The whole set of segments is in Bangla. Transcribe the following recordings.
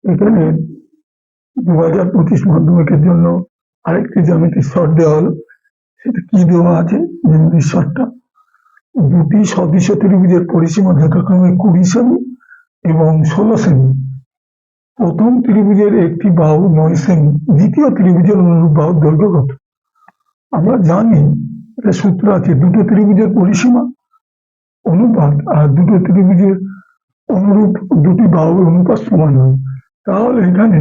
এখানে 2025 মাধ্যমিকের জন্য আরেকটি জ্যামিতিক শর্ট দেওয়া হলো। সেটা কি দেওয়া আছে? জ্যামিতিক শর্টটা, দুটি সদৃশ ত্রিভুজের পরিসীমা যথাক্রমে 20 সেমি এবং 16 সেমি। প্রথম ত্রিভুজের একটি বাহু 9 সেমি, দ্বিতীয় ত্রিভুজের অনুরূপ বাহুর দৈর্ঘ্য কত? আমরা জানি একটা সূত্র আছে, দুটো ত্রিভুজের পরিসীমা অনুপাত আর দুটো ত্রিভুজের অনুরূপ দুটি বাহুর অনুপাত সমান হয়। তাহলে এখানে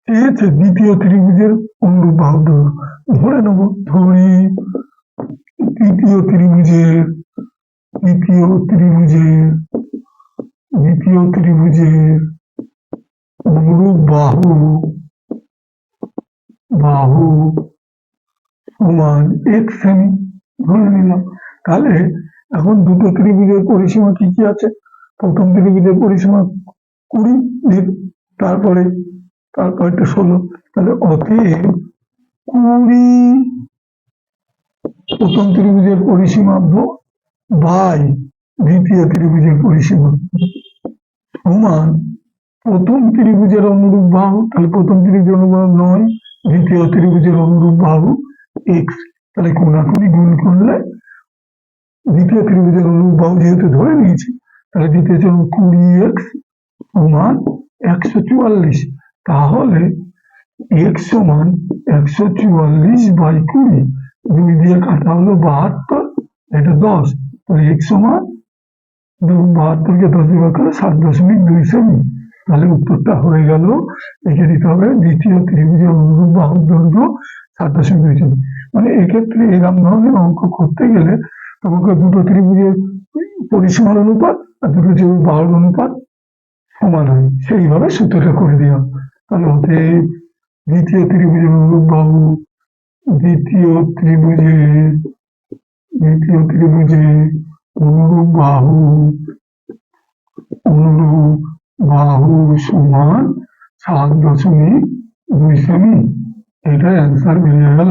চেয়েছে দ্বিতীয় ত্রিভুজের অনুরূপ বাহুর দৈর্ঘ্য। ধরে নেব, ধরি দ্বিতীয় ত্রিভুজের অনুরূপ বাহু সমান x সেমি ধরে নিলাম। তাহলে এখন দুটো ত্রিভুজের পরিসীমা কি কি আছে? প্রথম ত্রিভুজের পরিসীমা 20, তারপরে 16। তাহলে অতএব 20 প্রথম ত্রিভুজের পরিসীমা বাই দ্বিতীয় ত্রিভুজের পরিসীমা সমান প্রথম ত্রিভুজের অনুরূপ বাহু, তাহলে প্রথম ত্রিভুজের অনুরূপ 9, দ্বিতীয় ত্রিভুজের অনুরূপ বাহু x। তাহলে কোনাকুনি গুণ করলে দ্বিতীয় ত্রিভুজের অনুরূপ বাহু যেহেতু ধরে নিয়েছি, তাহলে দ্বিতীয় 20x সমান 144। তাহলে x সমান 144/20, 2 দিয়ে কাটা হলো 72, এটা 10। তাহলে x সমান 72কে 10 দিয়ে ভাগ করলে 7.2 সেমি। তাহলে উত্তরটা হয়ে গেল, লিখে দিতে হবে দ্বিতীয় ত্রিভুজের অনুরূপ বাহুর দৈর্ঘ্য 7.2 সেমি। মানে এক্ষেত্রে এরকম ধরনের অঙ্ক করতে গেলে তোমাকে দুটো ত্রিভুজের পরিসীমার অনুপাত আর দুটো ত্রিভুজ বাহুর অনুপাত সমান হয়, সেইভাবে সূত্রটা করে দেওয়া। তাহলে হতে দ্বিতীয় ত্রিভুজের অনুরূপ বাহু দ্বিতীয় ত্রিভুজের অনুরূপ বাহু সমান 7.2 সেমি। এটাই অ্যান্সার বেরিয়ে গেল।